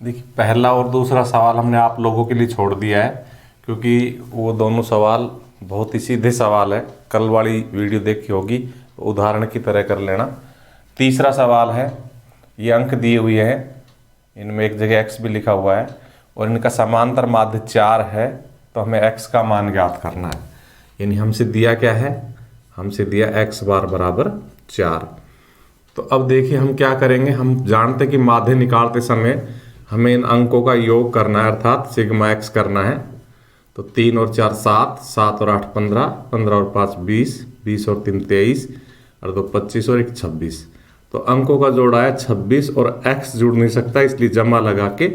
देखिए, पहला और दूसरा सवाल हमने आप लोगों के लिए छोड़ दिया है, क्योंकि वो दोनों सवाल बहुत ही सीधे सवाल है। कल वाली वीडियो देखी होगी, उदाहरण की तरह कर लेना। तीसरा सवाल है, ये अंक दिए हुए हैं, इनमें एक जगह x भी लिखा हुआ है और इनका समांतर माध्य 4 है, तो हमें x का मान ज्ञात करना है। यानी हमसे दिया क्या है, हमसे दिया x बार बराबर 4। तो अब देखिए हम क्या करेंगे, हम जानते हैं कि माध्य निकालते समय हमें इन अंकों का योग करना है, अर्थात सिग्मा x करना है। तो 3 और 4 7, 7 और 8 15, 15 और 5 20, 20 और 3 23 और 2 25 और 1 26। तो अंकों का जोड़ा है 26 और x जुड़ नहीं सकता, इसलिए जमा लगा के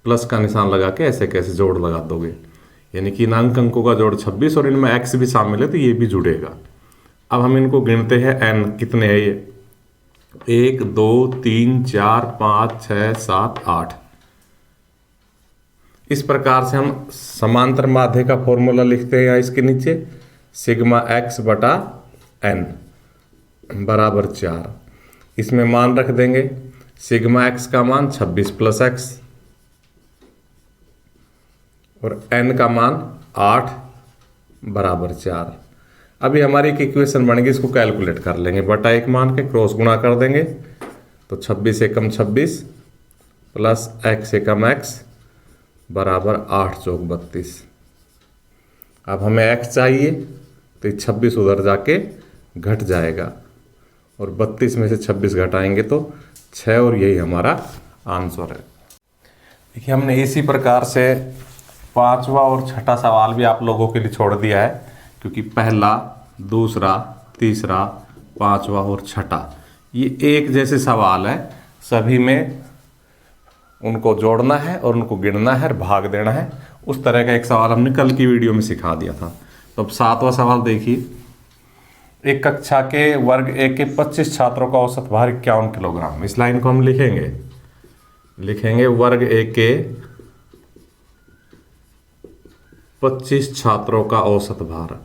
प्लस का निशान लगा के ऐसे कैसे जोड़ लगा दोगे। यानी कि इन अंकों का जोड़ 26 और इनमें x भी शामिल है, तो ये भी जुड़ेगा। अब हम इनको गिनते हैं, n कितने हैं ये, 1 2 3 4 5 6 7 8। इस प्रकार से हम समांतर माध्य का फॉर्मूला लिखते हैं यहाँ इसके नीचे, सिग्मा x बटा n बराबर 4। इसमें मान रख देंगे, सिग्मा x का मान 26 प्लस x और n का मान 8 बराबर 4। अभी हमारी एक इक्वेशन बन गई, इसको कैलकुलेट कर लेंगे, बटा 1 मान के क्रॉस गुणा कर देंगे। तो 26 एकम 26 प्लस x एकम x बराबर 8 चौक 32। अब हमें x चाहिए, तो 26 उधर जाके घट जाएगा और 32 में से 26 घटाएंगे तो 6, और यही हमारा आंसर है। देखिए, हमने इसी प्रकार से पांचवा और छठा सवाल भी आप लोगों के लिए छोड़ दिया है, क्योंकि पहला, दूसरा, तीसरा, पांचवा और छठा ये एक जैसे सवाल है। सभी में उनको जोड़ना है और उनको गिनना है और भाग देना है। उस तरह का एक सवाल हमने कल की वीडियो में सिखा दिया था। तो अब सातवां सवाल देखिए, एक कक्षा के वर्ग एक के 25 छात्रों का औसत भार 51 किलोग्राम। इस लाइन को हम लिखेंगे वर्ग एक के 25 छात्रों का औसत भार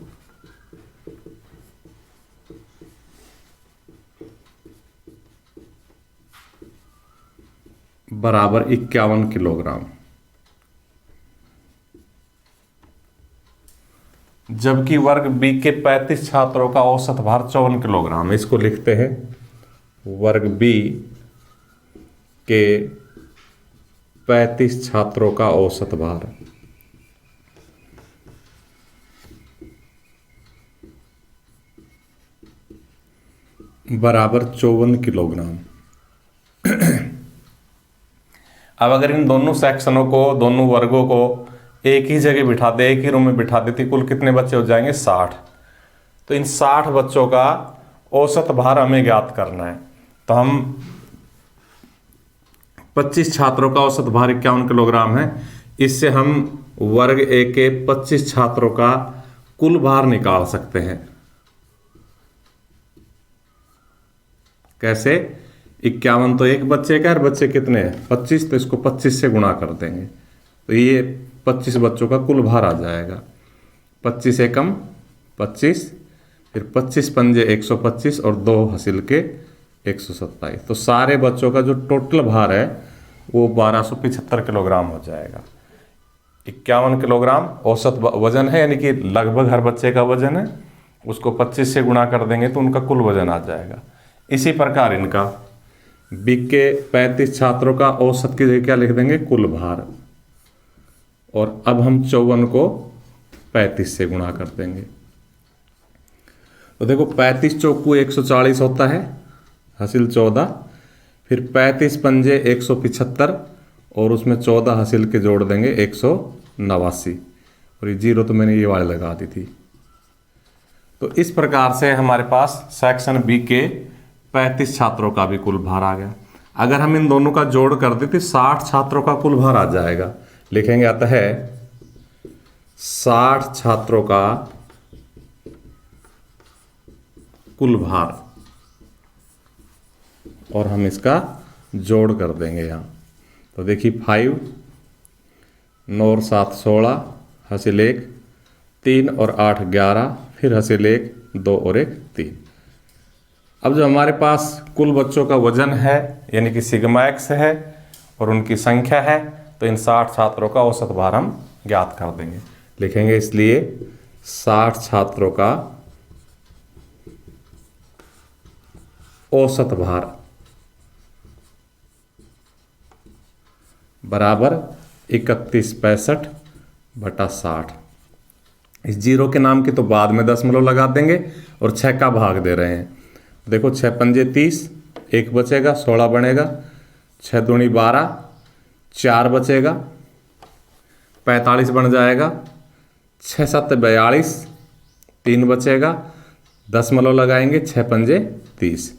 बराबर 51 किलोग्राम, जबकि वर्ग बी के 35 छात्रों का औसत भार 54 किलोग्राम। इसको लिखते हैं वर्ग बी के 35 छात्रों का औसत भार बराबर 54 किलोग्राम। अब अगर इन दोनों सेक्शनों को, दोनों वर्गों को एक ही जगह बिठा दे, एक ही रूम में बिठा देती, कुल कितने बच्चे हो जाएंगे, 60। तो इन 60 बच्चों का औसत भार हमें ज्ञात करना है। तो हम 25 छात्रों का औसत भार 51 किलोग्राम है, इससे हम वर्ग ए के 25 छात्रों का कुल भार निकाल सकते हैं। कैसे, 51 तो एक बच्चे का, हर बच्चे कितने हैं 25, तो इसको 25 से गुणा कर देंगे, तो ये 25 बच्चों का कुल भार आ जाएगा। 25 एकम 25, फिर 25 पंजे 125 और 2 हासिल के 127। तो सारे बच्चों का जो टोटल भार है वो 1275 किलोग्राम हो जाएगा। 51 किलोग्राम औसत वजन है, यानी कि लगभग हर बच्चे का वजन है, उसको 25 से गुणा कर देंगे तो उनका कुल वजन आ जाएगा। इसी प्रकार इनका बी के 35 छात्रों का औसत की जगह क्या लिख देंगे, कुल भार। और अब हम 54 को 35 से गुणा कर देंगे। तो देखो 35 चौकू 140 होता है, हासिल 14, फिर 35 पंजे 175 और उसमें 14 हासिल के जोड़ देंगे 189, और ये जीरो तो मैंने ये वाले लगा दी थी। तो इस प्रकार से हमारे पास सेक्शन बी के 35 छात्रों का भी कुल भार आ गया। अगर हम इन दोनों का जोड़ कर दें तो 60 छात्रों का कुल भार आ जाएगा। लिखेंगे, आता है 60 छात्रों का कुल भार, और हम इसका जोड़ कर देंगे यहाँ। तो देखिए 5, 9 और 7 16, हासिल 1, 3 और 8 11, फिर हासिल 1, 2 और 1 3। अब जो हमारे पास कुल बच्चों का वजन है, यानी कि सिग्मा एक्स है, और उनकी संख्या है, तो इन 60 छात्रों का औसत भार हम ज्ञात कर देंगे। लिखेंगे इसलिए 60 छात्रों का औसत भार बराबर 3165/60। इस जीरो के नाम की तो बाद में दशमलव लगा देंगे और 6 का भाग दे रहे हैं। देखो 6 पंजे 30, 1 बचेगा, 16 बनेगा, 6 दूनी 12, 4 बचेगा, 45 बन जाएगा, 6 7 42, 3 बचेगा, दशमलव लगाएंगे, 6 पंजे 30।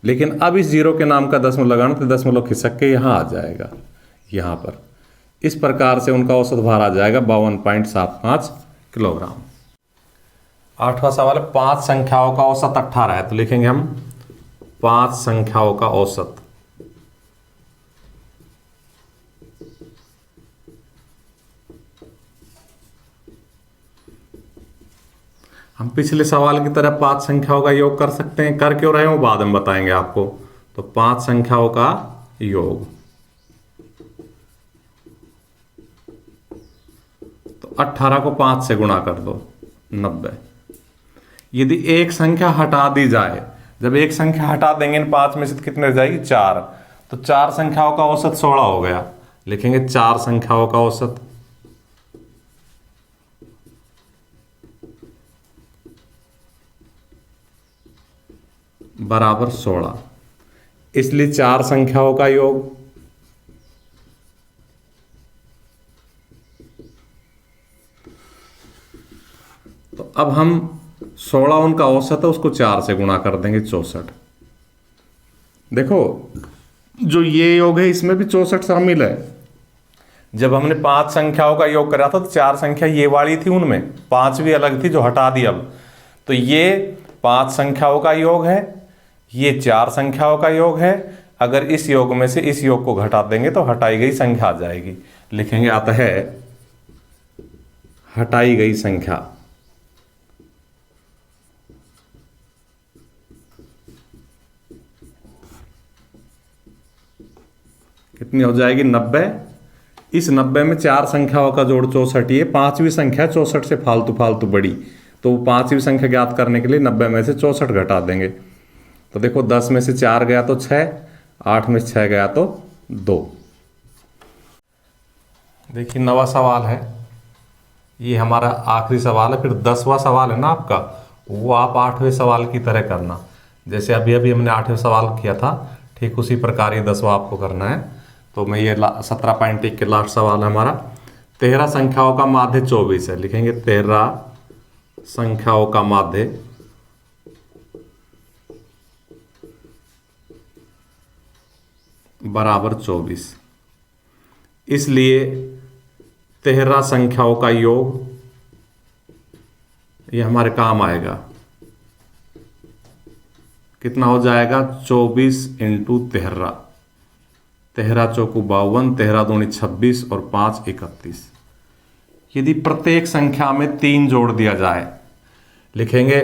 लेकिन अब इस जीरो के नाम का दशमलव लगाना तो दशमलव खिसक के यहाँ आ जाएगा, यहाँ पर। इस प्रकार से उनका औसत भार आ जाएगा 52.75 किलोग्राम। 8वां सवाल है 5 संख्याओं का औसत 18 है, तो लिखेंगे हम 5 संख्याओं का औसत। हम पिछले सवाल की तरह 5 संख्याओं का योग कर सकते हैं, कर क्यों रहे हो बाद में बताएंगे आपको। तो 5 संख्याओं का योग, तो 18 को 5 से गुणा कर दो, 90। यदि एक संख्या हटा दी जाए, जब एक संख्या हटा देंगे इन 5 में से तो कितने रह जाएगी, 4। तो 4 संख्याओं का औसत 16 हो गया। लिखेंगे 4 संख्याओं का औसत बराबर 16। इसलिए 4 संख्याओं का योग तो अब हम 16 उनका औसत है, उसको 4 से गुणा कर देंगे, 64। देखो जो ये योग है इसमें भी 64 शामिल है। जब हमने 5 संख्याओं का योग करा था तो 4 संख्या ये वाली थी, उनमें 5 भी अलग थी जो हटा दी। अब तो ये 5 संख्याओं का योग है, ये 4 संख्याओं का योग है। अगर इस योग में से इस योग को घटा देंगे तो हटाई गई संख्या आ जाएगी। लिखेंगे अतः हटाई गई संख्या कितनी हो जाएगी, 90। इस 90 में 4 संख्याओं का जोड़ 64 ही है। 5वीं संख्या 64 से फालतू बड़ी, तो 5वीं संख्या ज्ञात करने के लिए 90 में से 64 घटा देंगे। तो देखो 10 में से 4 गया तो 6, 8 में से 6 गया तो 2। देखिए 9वां सवाल है, ये हमारा आखिरी सवाल है। फिर 10वां सवाल है ना आपका, वो आप 8वें सवाल की तरह करना। जैसे अभी हमने 8वें सवाल किया था, ठीक उसी प्रकार ये 10वां आपको करना है। तो मैं ये 17.1 के लास्ट सवाल है हमारा। 13 संख्याओं का माध्य 24 है। लिखेंगे 13 संख्याओं का माध्य बराबर 24। इसलिए 13 संख्याओं का योग ये हमारे काम आएगा। कितना हो जाएगा, 24 × 13। 13 चौकू 52, 13 दूनी 26 और 5 31। यदि प्रत्येक संख्या में 3 जोड़ दिया जाए, लिखेंगे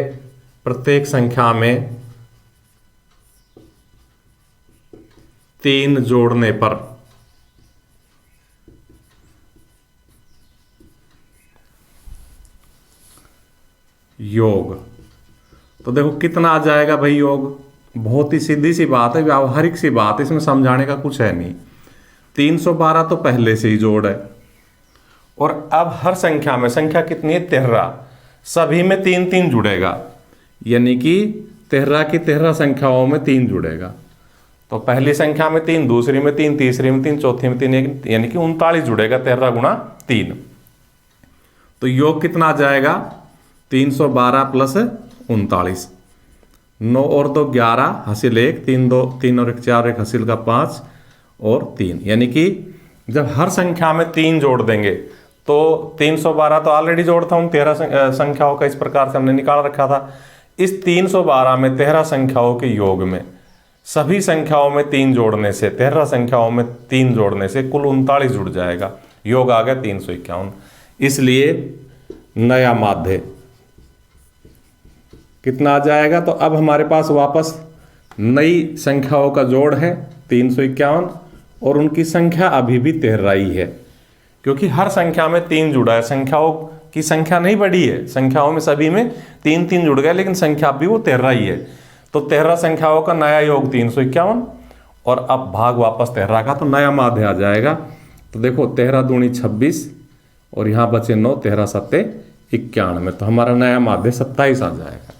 प्रत्येक संख्या में 3 जोड़ने पर योग, तो देखो कितना आ जाएगा भाई योग। बहुत ही सीधी सी बात है, व्यावहारिक सी बात है, इसमें समझाने का कुछ है नहीं। 312 तो पहले से ही जोड़ है, और अब हर संख्या में, संख्या कितनी है 13, सभी में 3 3 जुड़ेगा। यानी कि 13 की 13 संख्याओं में 3 जुड़ेगा। तो पहली संख्या में 3, दूसरी में 3, तीसरी में 3, चौथी में 3, यानी कि 39 जुड़ेगा। 13 गुणा 3, तो योग कितना आ जाएगा, 312 + 39। 9 और 2 11, हासिल 1, 3 2 3 और 1 4, 1 हासिल का 5 और 3। यानी कि जब हर संख्या में 3 जोड़ देंगे तो 312 तो ऑलरेडी जोड़ था उन 13 संख्याओं का, इस प्रकार से हमने निकाल रखा था। इस 312 में 13 संख्याओं के योग में सभी संख्याओं में 3 जोड़ने से, 13 संख्याओं में 3 जोड़ने से कुल 39 जुड़ जाएगा। योग आ गया 351। इसलिए नया माध्य कितना आ जाएगा, तो अब हमारे पास वापस नई संख्याओं का जोड़ है 351 और उनकी संख्या अभी भी 13 ही है, क्योंकि हर संख्या में 3 जुड़ा है। संख्याओं की संख्या नहीं बढ़ी है, संख्याओं में सभी में 3 जुड़ गए, लेकिन संख्या भी वो 13 ही है। तो 13 संख्याओं का नया योग 351, और अब भाग वापस 13 का, तो नया माध्य आ जाएगा। तो देखो 13 दूनी 26 और यहाँ बचे 9, 13 सत्ते 91, तो हमारा नया माध्य 27 आ जाएगा।